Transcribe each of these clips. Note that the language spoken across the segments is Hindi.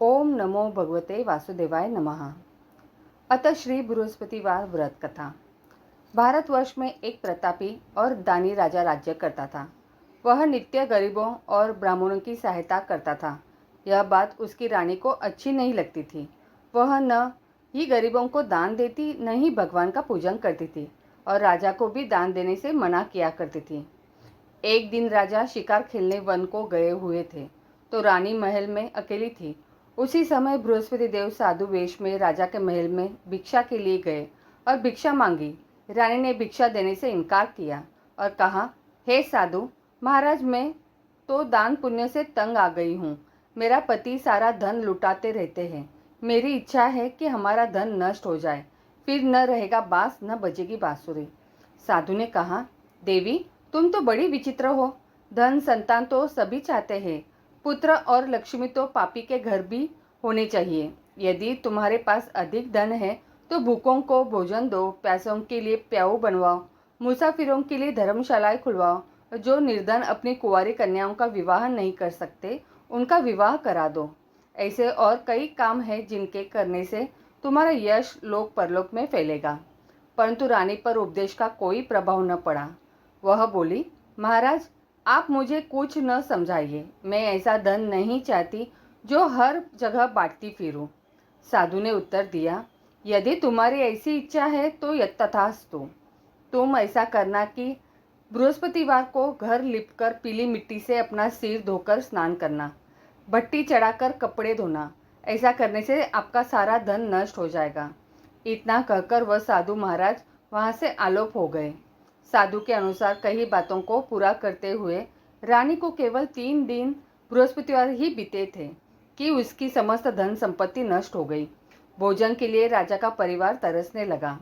ओम नमो भगवते वासुदेवाय नमः। अतः श्री बृहस्पतिवार व्रत कथा। भारतवर्ष में एक प्रतापी और दानी राजा राज्य करता था। वह नित्य गरीबों और ब्राह्मणों की सहायता करता था। यह बात उसकी रानी को अच्छी नहीं लगती थी। वह न ही गरीबों को दान देती, न ही भगवान का पूजन करती थी और राजा को भी दान देने से मना किया करती थी। एक दिन राजा शिकार खेलने वन को गए हुए थे, तो रानी महल में अकेली थी। उसी समय बृहस्पति देव साधु वेश में राजा के महल में भिक्षा के लिए गए और भिक्षा मांगी। रानी ने भिक्षा देने से इनकार किया और कहा, हे साधु महाराज, मैं तो दान पुण्य से तंग आ गई हूँ। मेरा पति सारा धन लुटाते रहते हैं। मेरी इच्छा है कि हमारा धन नष्ट हो जाए, फिर न रहेगा बांस, न बजेगी बांसुरी। साधु ने कहा, देवी तुम तो बड़ी विचित्र हो। धन संतान तो सभी चाहते हैं, पुत्र और लक्ष्मी तो पापी के घर भी होने चाहिए। यदि तुम्हारे पास अधिक धन है तो भूखों को भोजन दो, प्यासों के लिए प्याऊ बनवाओ, मुसाफिरों के लिए धर्मशालाएं खुलवाओ, जो निर्धन अपनी कुंवारी कन्याओं का विवाह नहीं कर सकते उनका विवाह करा दो। ऐसे और कई काम हैं जिनके करने से तुम्हारा यश लोक परलोक में फैलेगा। परंतु रानी पर उपदेश का कोई प्रभाव न पड़ा। वह बोली, महाराज आप मुझे कुछ न समझाइए। मैं ऐसा धन नहीं चाहती जो हर जगह बांटती फिरूं। साधु ने उत्तर दिया, यदि तुम्हारी ऐसी इच्छा है तो तथास्तु। तुम ऐसा करना कि बृहस्पतिवार को घर लिपकर पीली मिट्टी से अपना सिर धोकर स्नान करना, भट्टी चढ़ाकर कपड़े धोना। ऐसा करने से आपका सारा धन नष्ट हो जाएगा। इतना कहकर वह साधु महाराज वहां से आलोप हो गए। साधु के अनुसार कई बातों को पूरा करते हुए रानी को केवल 3 दिन बृहस्पतिवार ही बीते थे कि उसकी समस्त धन संपत्ति नष्ट हो गई। भोजन के लिए राजा का परिवार तरसने लगा।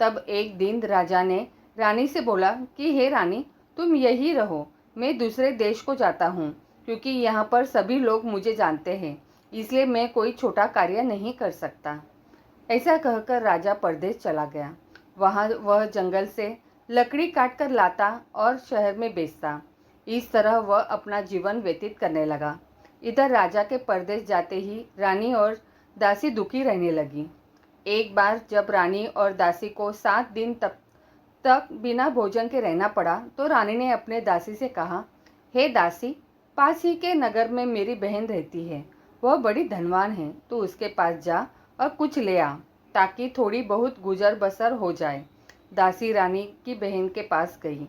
तब एक दिन राजा ने रानी से बोला कि हे रानी, तुम यही रहो, मैं दूसरे देश को जाता हूँ, क्योंकि यहाँ पर सभी लोग मुझे जानते हैं, इसलिए मैं कोई छोटा कार्य नहीं कर सकता। ऐसा कहकर राजा परदेश चला गया। वहाँ वह जंगल से लकड़ी काट कर लाता और शहर में बेचता। इस तरह वह अपना जीवन व्यतीत करने लगा। इधर राजा के परदेश जाते ही रानी और दासी दुखी रहने लगी। एक बार जब रानी और दासी को 7 दिन तक बिना भोजन के रहना पड़ा, तो रानी ने अपने दासी से कहा, हे दासी, पास ही के नगर में मेरी बहन रहती है। वह बड़ी धनवान है, तो उसके पास जा और कुछ ले आ, ताकि थोड़ी बहुत गुजर बसर हो जाए। दासी रानी की बहन के पास गई।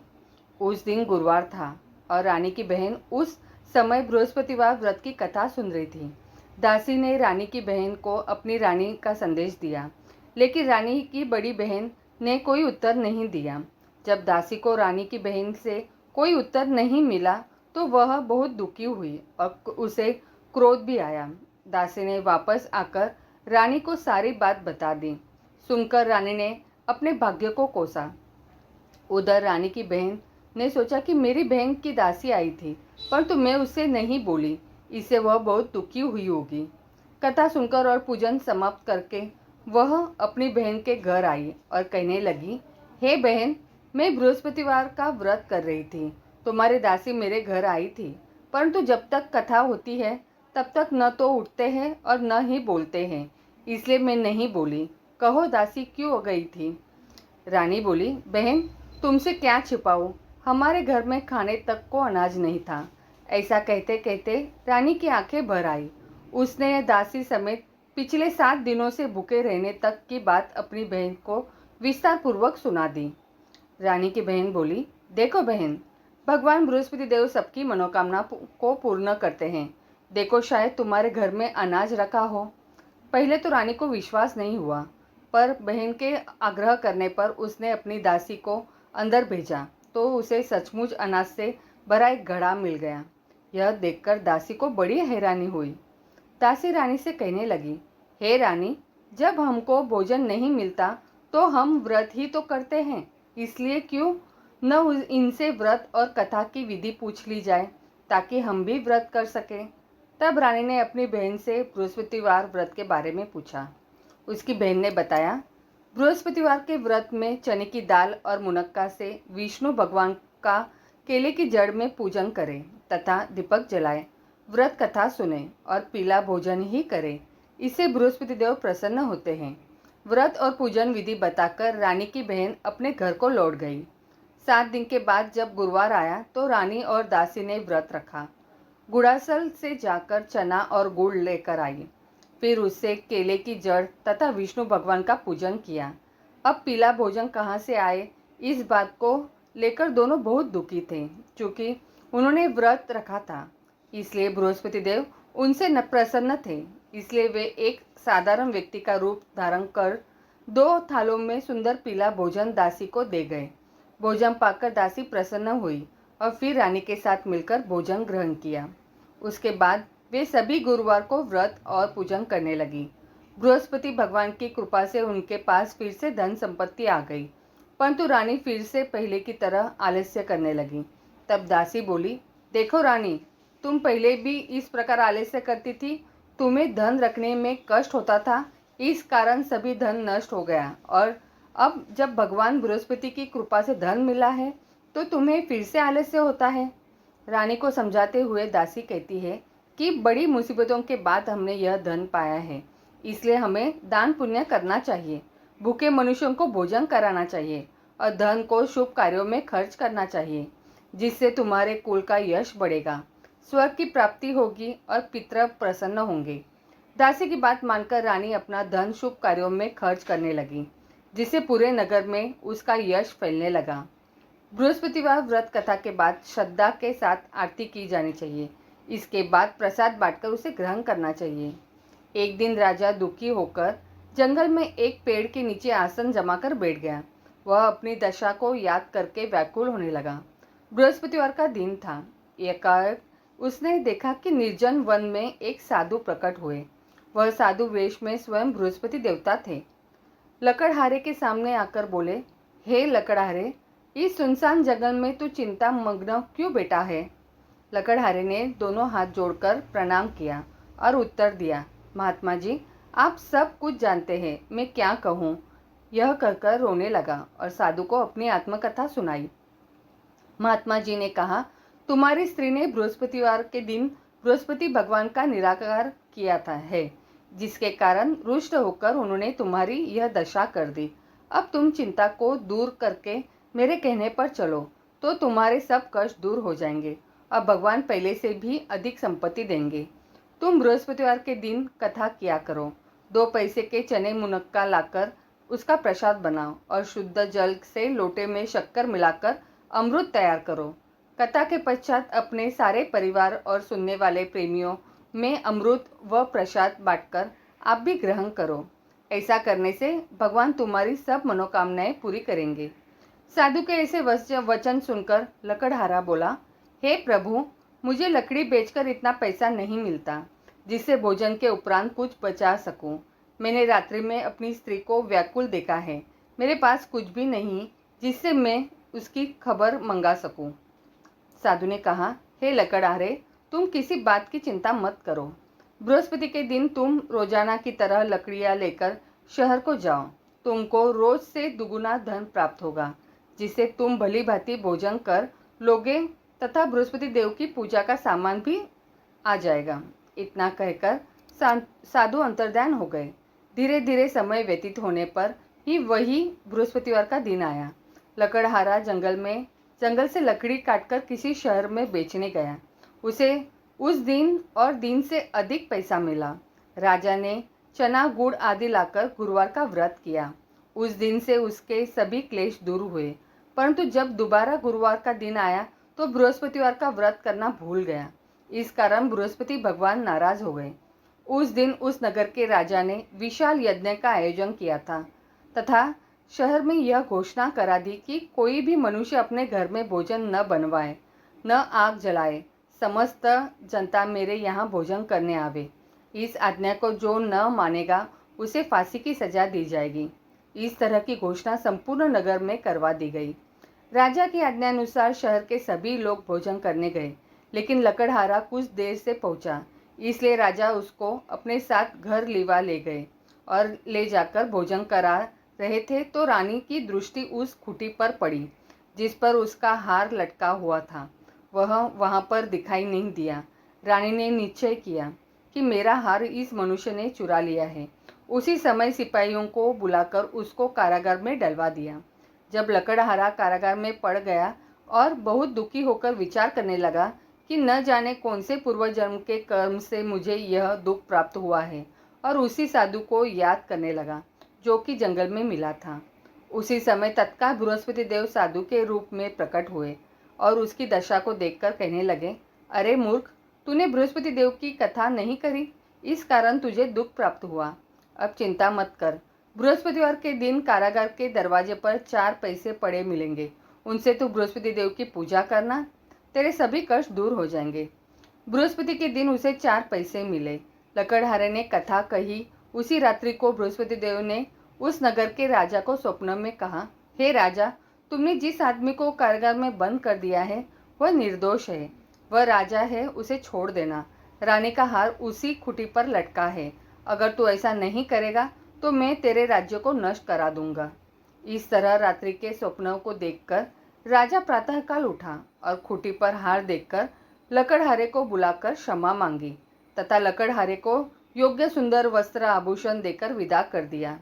उस दिन गुरुवार था और रानी की बहन उस समय बृहस्पतिवार व्रत की कथा सुन रही थी। दासी ने रानी की बहन को अपनी रानी का संदेश दिया, लेकिन रानी की बड़ी बहन ने कोई उत्तर नहीं दिया। जब दासी को रानी की बहन से कोई उत्तर नहीं मिला तो वह बहुत दुखी हुई और उसे क्रोध भी आया। दासी ने वापस आकर रानी को सारी बात बता दी। सुनकर रानी ने अपने भाग्य को कोसा। उधर रानी की बहन ने सोचा कि मेरी बहन की दासी आई थी, परंतु मैं उससे नहीं बोली, इससे वह बहुत दुखी हुई होगी। कथा सुनकर और पूजन समाप्त करके वह अपनी बहन के घर आई और कहने लगी, हे बहन, मैं बृहस्पतिवार का व्रत कर रही थी। तुम्हारी दासी मेरे घर आई थी, परंतु जब तक कथा होती है तब तक न तो उठते हैं और न ही बोलते हैं, इसलिए मैं नहीं बोली। कहो दासी क्यों गई थी? रानी बोली, बहन तुमसे क्या छिपाऊं, हमारे घर में खाने तक को अनाज नहीं था। ऐसा कहते कहते रानी की आंखें भर आई। उसने दासी समेत पिछले 7 दिनों से भूखे रहने तक की बात अपनी बहन को विस्तार पूर्वक सुना दी। रानी की बहन बोली, देखो बहन, भगवान बृहस्पति देव सबकी मनोकामना को पूर्ण करते हैं। देखो शायद तुम्हारे घर में अनाज रखा हो। पहले तो रानी को विश्वास नहीं हुआ, पर बहन के आग्रह करने पर उसने अपनी दासी को अंदर भेजा, तो उसे सचमुच अनाज से भरा एक घड़ा मिल गया। यह देखकर दासी को बड़ी हैरानी हुई। दासी रानी से कहने लगी, हे रानी, जब हमको भोजन नहीं मिलता तो हम व्रत ही तो करते हैं, इसलिए क्यों न इनसे व्रत और कथा की विधि पूछ ली जाए, ताकि हम भी व्रत कर सकें। तब रानी ने अपनी बहन से बृहस्पतिवार व्रत के बारे में पूछा। उसकी बहन ने बताया, बृहस्पतिवार के व्रत में चने की दाल और मुनक्का से विष्णु भगवान का केले की जड़ में पूजन करें तथा दीपक जलाएं। व्रत कथा सुने और पीला भोजन ही करें। इससे बृहस्पति देव प्रसन्न होते हैं। व्रत और पूजन विधि बताकर रानी की बहन अपने घर को लौट गई। 7 दिन के बाद जब गुरुवार आया तो रानी और दासी ने व्रत रखा। गुड़ासल से जाकर चना और गुड़ लेकर आई। फिर उससे केले की जड़ तथा विष्णु भगवान का पूजन किया। अब पीला भोजन कहाँ से आए, इस बात को लेकर दोनों बहुत दुखी थे। क्योंकि उन्होंने व्रत रखा था, इसलिए बृहस्पति देव उनसे न प्रसन्न थे। इसलिए वे एक साधारण व्यक्ति का रूप धारण कर 2 थालों में सुंदर पीला भोजन दासी को दे गए। भोजन पाकर दासी प्रसन्न हुई और फिर रानी के साथ मिलकर भोजन ग्रहण किया। उसके बाद वे सभी गुरुवार को व्रत और पूजन करने लगी। बृहस्पति भगवान की कृपा से उनके पास फिर से धन संपत्ति आ गई, परंतु रानी फिर से पहले की तरह आलस्य करने लगी। तब दासी बोली, देखो रानी, तुम पहले भी इस प्रकार आलस्य करती थी। तुम्हें धन रखने में कष्ट होता था, इस कारण सभी धन नष्ट हो गया, और अब जब भगवान बृहस्पति की कृपा से धन मिला है तो तुम्हें फिर से आलस्य होता है। रानी को समझाते हुए दासी कहती है कि बड़ी मुसीबतों के बाद हमने यह धन पाया है, इसलिए हमें दान पुण्य करना चाहिए, भूखे मनुष्यों को भोजन कराना चाहिए और धन को शुभ कार्यों में खर्च करना चाहिए, जिससे तुम्हारे कुल का यश बढ़ेगा, स्वर्ग की प्राप्ति होगी और पितृ प्रसन्न होंगे। दासी की बात मानकर रानी अपना धन शुभ कार्यों में खर्च करने लगी, जिससे पूरे नगर में उसका यश फैलने लगा। बृहस्पतिवार व्रत कथा के बाद श्रद्धा के साथ आरती की जानी चाहिए। इसके बाद प्रसाद बांटकर उसे ग्रहण करना चाहिए। एक दिन राजा दुखी होकर जंगल में एक पेड़ के नीचे आसन जमाकर बैठ गया। वह अपनी दशा को याद करके व्याकुल होने लगा। बृहस्पतिवार का दिन था। एकाएक उसने देखा कि निर्जन वन में एक साधु प्रकट हुए। वह साधु वेश में स्वयं बृहस्पति देवता थे। लकड़हारे के सामने आकर बोले, हे लकड़हारे, इस सुनसान जंगल में तू चिंता मग्न क्यों बैठा है? लकड़हारे ने दोनों हाथ जोड़कर प्रणाम किया और उत्तर दिया, महात्मा जी, आप सब कुछ जानते हैं, मैं क्या कहूँ। यह कहकर रोने लगा और साधु को अपनी आत्मकथा सुनाई। महात्मा जी ने कहा, तुम्हारी स्त्री ने बृहस्पतिवार के दिन बृहस्पति भगवान का निराकार किया था है, जिसके कारण रुष्ट होकर उन्होंने तुम्हारी यह दशा कर दी। अब तुम चिंता को दूर करके मेरे कहने पर चलो तो तुम्हारे सब कष्ट दूर हो जाएंगे और भगवान पहले से भी अधिक संपत्ति देंगे। तुम बृहस्पतिवार के दिन कथा किया करो। 2 पैसे के चने मुनक्का लाकर उसका प्रसाद बनाओ और शुद्ध जल से लोटे में शक्कर मिलाकर अमृत तैयार करो। कथा के पश्चात अपने सारे परिवार और सुनने वाले प्रेमियों में अमृत व प्रसाद बांटकर आप भी ग्रहण करो। ऐसा करने से भगवान तुम्हारी सब मनोकामनाएं पूरी करेंगे। साधु के ऐसे वचन सुनकर लकड़हारा बोला, हे प्रभु, मुझे लकड़ी बेचकर इतना पैसा नहीं मिलता जिससे भोजन के उपरांत कुछ बचा सकूं। मैंने रात्रि में अपनी स्त्री को व्याकुल देखा है। मेरे पास कुछ भी नहीं जिससे मैं उसकी खबर मंगा सकूं। साधु ने कहा, हे लकड़हारे, तुम किसी बात की चिंता मत करो। बृहस्पति के दिन तुम रोजाना की तरह लकड़ियां लेकर शहर को जाओ। तुमको रोज से दुगुना धन प्राप्त होगा, जिससे तुम भली भांति भोजन कर लोगे तथा बृहस्पति देव की पूजा का सामान भी आ जाएगा। इतना कहकर साधु अंतर्ध्यान हो गए। धीरे धीरे समय व्यतीत होने पर ही वही बृहस्पतिवार का दिन आया। लकड़हारा जंगल से लकड़ी काटकर किसी शहर में बेचने गया। उसे उस दिन और दिन से अधिक पैसा मिला। राजा ने चना गुड़ आदि लाकर गुरुवार का व्रत किया। उस दिन से उसके सभी क्लेश दूर हुए। परंतु जब दोबारा गुरुवार का दिन आया तो बृहस्पतिवार का व्रत करना भूल गया। इस कारण बृहस्पति भगवान नाराज हो गए। उस दिन उस नगर के राजा ने विशाल यज्ञ का आयोजन किया था तथा शहर में यह घोषणा करा दी कि कोई भी मनुष्य अपने घर में भोजन न बनवाए, न आग जलाए। समस्त जनता मेरे यहाँ भोजन करने आवे। इस आज्ञा को जो न मानेगा उसे फांसी की सजा दी जाएगी। इस तरह की घोषणा संपूर्ण नगर में करवा दी गई। राजा की आज्ञानुसार शहर के सभी लोग भोजन करने गए, लेकिन लकड़हारा कुछ देर से पहुंचा, इसलिए राजा उसको अपने साथ घर लिवा ले गए और ले जाकर भोजन करा रहे थे तो रानी की दृष्टि उस खूंटी पर पड़ी जिस पर उसका हार लटका हुआ था। वह वहां पर दिखाई नहीं दिया। रानी ने निश्चय किया कि मेरा हार इस मनुष्य ने चुरा लिया है। उसी समय सिपाहियों को बुलाकर उसको कारागार में डलवा दिया। जब लकड़हारा कारागार में पड़ गया और बहुत दुखी होकर विचार करने लगा कि न जाने कौन से पूर्व जन्म के कर्म से मुझे यह दुख प्राप्त हुआ है, और उसी साधु को याद करने लगा जो कि जंगल में मिला था। उसी समय तत्काल बृहस्पति देव साधु के रूप में प्रकट हुए और उसकी दशा को देखकर कहने लगे, अरे मूर्ख, तूने बृहस्पति देव की कथा नहीं करी, इस कारण तुझे दुख प्राप्त हुआ। अब चिंता मत कर, बृहस्पतिवार के दिन कारागार के दरवाजे पर 4 पैसे पड़े मिलेंगे, उनसे तू बृहस्पति देव की पूजा करना, तेरे सभी कष्ट दूर हो जाएंगे। बृहस्पति के दिन उसे 4 पैसे मिले। लकड़हारे ने कथा कही। उसी रात्रि को बृहस्पति देव ने उस नगर के राजा को स्वप्न में कहा, हे राजा, तुमने जिस आदमी को कारागार में बंद कर दिया है वह निर्दोष है, वह राजा है, उसे छोड़ देना। रानी का हार उसी खुटी पर लटका है, अगर तू ऐसा नहीं करेगा तो मैं तेरे राज्य को नष्ट करा दूंगा। इस तरह रात्रि के स्वप्नों को देखकर राजा प्रातःकाल उठा और खुटी पर हार देखकर लकड़हारे को बुलाकर क्षमा मांगी तथा लकड़हारे को योग्य सुंदर वस्त्र आभूषण देकर विदा कर दिया।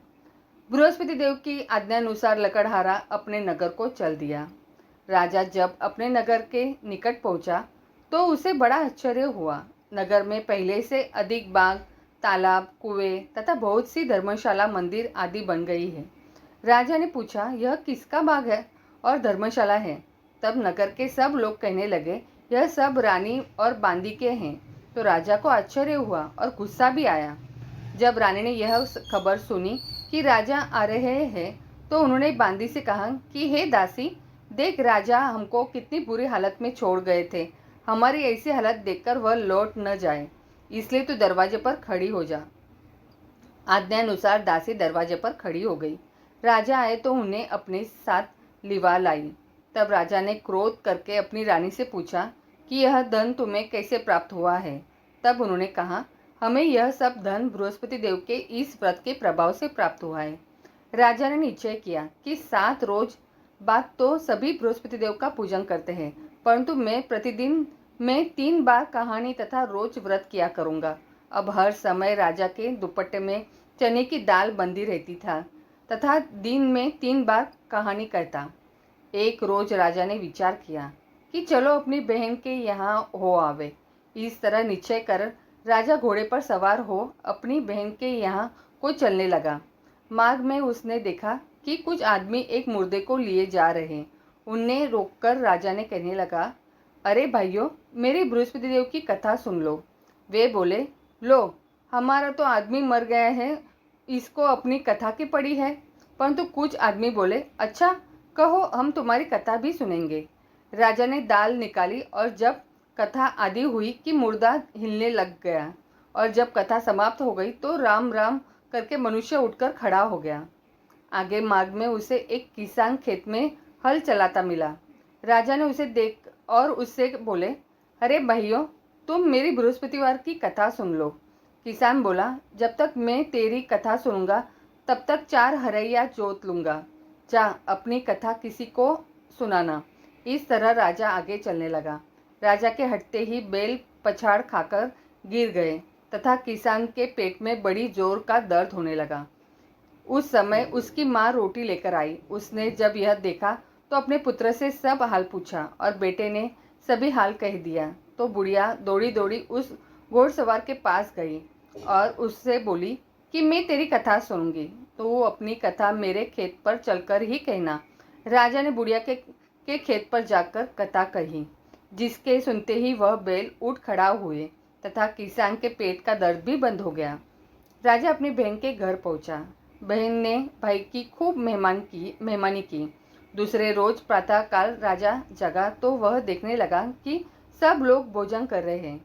बृहस्पति देव की आज्ञानुसार लकड़हारा अपने नगर को चल दिया। राजा जब अपने नगर के निकट पहुंचा तो उसे बड़ा आश्चर्य हुआ। नगर में पहले से अधिक बाग, तालाब, कुएं तथा बहुत सी धर्मशाला, मंदिर आदि बन गई है। राजा ने पूछा, यह किसका बाग है और धर्मशाला है? तब नगर के सब लोग कहने लगे, यह सब रानी और बांदी के हैं। तो राजा को आश्चर्य हुआ और गुस्सा भी आया। जब रानी ने यह खबर सुनी कि राजा आ रहे हैं तो उन्होंने बांदी से कहा कि हे दासी, देख राजा हमको कितनी बुरी हालत में छोड़ गए थे, हमारी ऐसी हालत देखकर वह लौट न जाए, इसलिए तू दरवाजे पर खड़ी हो जा। आज्ञानुसार दासी दरवाजे पर खड़ी हो गई। राजा आए तो उन्हें अपने साथ लिवा लाई। तब राजा ने क्रोध करके अपनी रानी से पूछा कि यह धन तुम्हें कैसे प्राप्त हुआ है? तब उन्होंने कहा, हमें यह सब धन बृहस्पति देव के इस व्रत के प्रभाव से प्राप्त हुआ है। राजा ने निश्चय किया कि 7 रोज बाद तो सभी बृहस्पति देव का पूजन करते हैं, परंतु मैं प्रतिदिन 3 बार कहानी तथा रोज व्रत किया करूँगा। अब हर समय राजा के दुपट्टे में चने की दाल बंधी रहती था तथा दिन में 3 बार कहानी कहता। एक रोज राजा ने विचार किया कि चलो अपनी बहन के यहाँ हो आवे। इस तरह निश्चय कर राजा घोड़े पर सवार हो अपनी बहन के यहाँ को चलने लगा। मार्ग में उसने देखा कि कुछ आदमी एक मुर्दे को लिए जा रहे। उन्हें रोककर राजा ने कहने लगा, अरे भाइयों, मेरी बृहस्पति देव की कथा सुन लो। वे बोले, लो, हमारा तो आदमी मर गया है, इसको अपनी कथा की पड़ी है। परंतु कुछ आदमी बोले, अच्छा कहो, हम तुम्हारी कथा भी सुनेंगे। राजा ने दाल निकाली और जब कथा आदि हुई कि मुर्दा हिलने लग गया, और जब कथा समाप्त हो गई तो राम राम करके मनुष्य उठकर खड़ा हो गया। आगे मार्ग में उसे एक किसान खेत में हल चलाता मिला। राजा ने उसे देख और उससे बोले, अरे भाइयों, तुम मेरी बृहस्पतिवार की कथा सुन लो। किसान बोला, जब तक मैं तेरी कथा सुनूंगा तब तक 4 हरैया जोत लूँगा। जा अपनी कथा किसी को सुनाना। इस तरह राजा आगे चलने लगा। राजा के हटते ही बैल पछाड़ खाकर गिर गए तथा किसान के पेट में बड़ी जोर का दर्द होने लगा। उस समय उसकी माँ रोटी लेकर आई। उसने जब यह देखा तो अपने पुत्र से सब हाल पूछा और बेटे ने सभी हाल कह दिया। तो बुढ़िया दौड़ी दौड़ी उस घोड़सवार के पास गई और उससे बोली कि मैं तेरी कथा सुनूंगी, तो वो अपनी कथा मेरे खेत पर चलकर ही कहना। राजा ने बुढ़िया के खेत पर जाकर कथा कही, जिसके सुनते ही वह बैल उठ खड़ा हुए तथा किसान के पेट का दर्द भी बंद हो गया। राजा अपनी बहन के घर पहुंचा। बहन ने भाई की खूब मेहमानी की। दूसरे रोज प्रातःकाल राजा जगा तो वह देखने लगा कि सब लोग भोजन कर रहे हैं।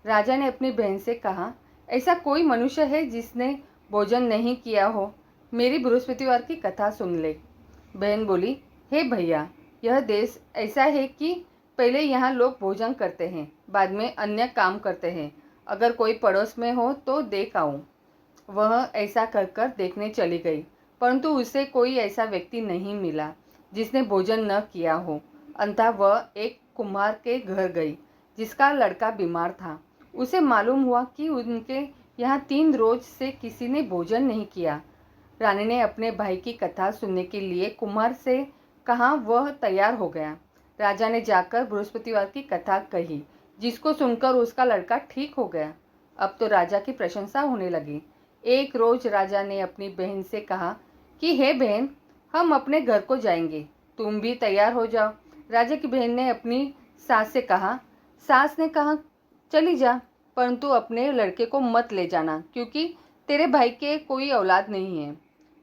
राजा ने अपनी बहन से कहा, ऐसा कोई मनुष्य है जिसने भोजन नहीं किया हो? मेरी बृहस्पतिवार की कथा सुन ले। बहन बोली, हे भैया, यह देश ऐसा है कि पहले यहाँ लोग भोजन करते हैं, बाद में अन्य काम करते हैं। अगर कोई पड़ोस में हो तो देख आऊँ। वह ऐसा कर कर देखने चली गई, परंतु उसे कोई ऐसा व्यक्ति नहीं मिला जिसने भोजन न किया हो। अंततः वह एक कुम्हार के घर गई जिसका लड़का बीमार था। उसे मालूम हुआ कि उनके यहाँ 3 रोज से किसी ने भोजन नहीं किया। रानी ने अपने भाई की कथा सुनने के लिए कुम्हार से कहा। वह तैयार हो गया। राजा ने जाकर बृहस्पतिवार की कथा कही, जिसको सुनकर उसका लड़का ठीक हो गया। अब तो राजा की प्रशंसा होने लगी। एक रोज राजा ने अपनी बहन से कहा कि हे बहन, हम अपने घर को जाएंगे, तुम भी तैयार हो जाओ। राजा की बहन ने अपनी सास से कहा। सास ने कहा, चली जा, परंतु अपने लड़के को मत ले जाना, क्योंकि तेरे भाई के कोई औलाद नहीं है।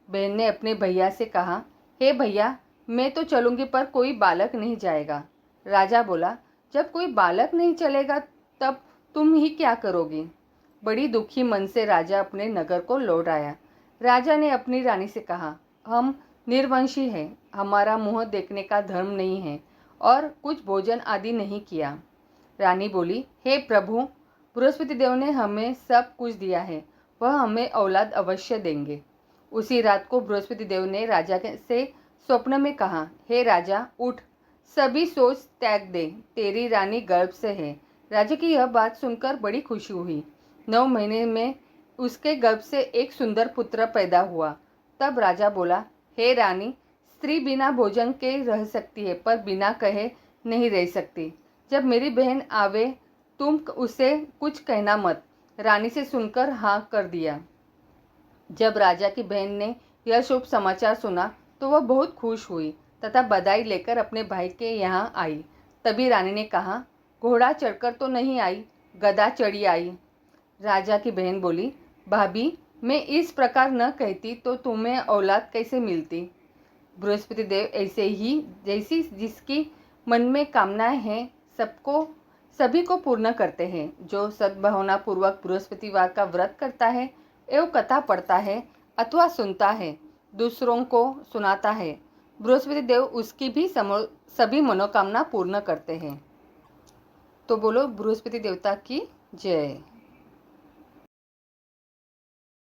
बहन ने अपने भैया से कहा, हे भैया, मैं तो चलूंगी, पर कोई बालक नहीं जाएगा। राजा बोला, जब कोई बालक नहीं चलेगा तब तुम ही क्या करोगी। बड़ी दुखी मन से राजा अपने नगर को लौट आया। राजा ने अपनी रानी से कहा, हम निर्वंशी हैं, हमारा मुंह देखने का धर्म नहीं है और कुछ भोजन आदि नहीं किया। रानी बोली, हे प्रभु, बृहस्पति देव ने हमें सब कुछ दिया है, वह हमें औलाद अवश्य देंगे। उसी रात को बृहस्पति देव ने राजा से स्वप्न में कहा, हे राजा, उठ, सभी सोच त्याग दे, तेरी रानी गर्भ से है। राजा की यह बात सुनकर बड़ी खुशी हुई। 9 महीने में उसके गर्भ से एक सुंदर पुत्र पैदा हुआ। तब राजा बोला, हे रानी, स्त्री बिना भोजन के रह सकती है, पर बिना कहे नहीं रह सकती। जब मेरी बहन आवे तुम उसे कुछ कहना मत। रानी से सुनकर हाँ कर दिया। जब राजा की बहन ने यह शुभ समाचार सुना तो वह बहुत खुश हुई तथा बधाई लेकर अपने भाई के यहाँ आई। तभी रानी ने कहा, घोड़ा चढ़कर तो नहीं आई, गधा चढ़ी आई। राजा की बहन बोली, भाभी, मैं इस प्रकार न कहती तो तुम्हें औलाद कैसे मिलती। बृहस्पति देव ऐसे ही जैसी जिसकी मन में कामनाएं हैं सभी को पूर्ण करते हैं। जो सद्भावना पूर्वक बृहस्पतिवार का व्रत करता है एवं कथा पढ़ता है अथवा सुनता है, दूसरों को सुनाता है, बृहस्पति देव उसकी भी सभी मनोकामना पूर्ण करते हैं। तो बोलो बृहस्पति देवता की जय।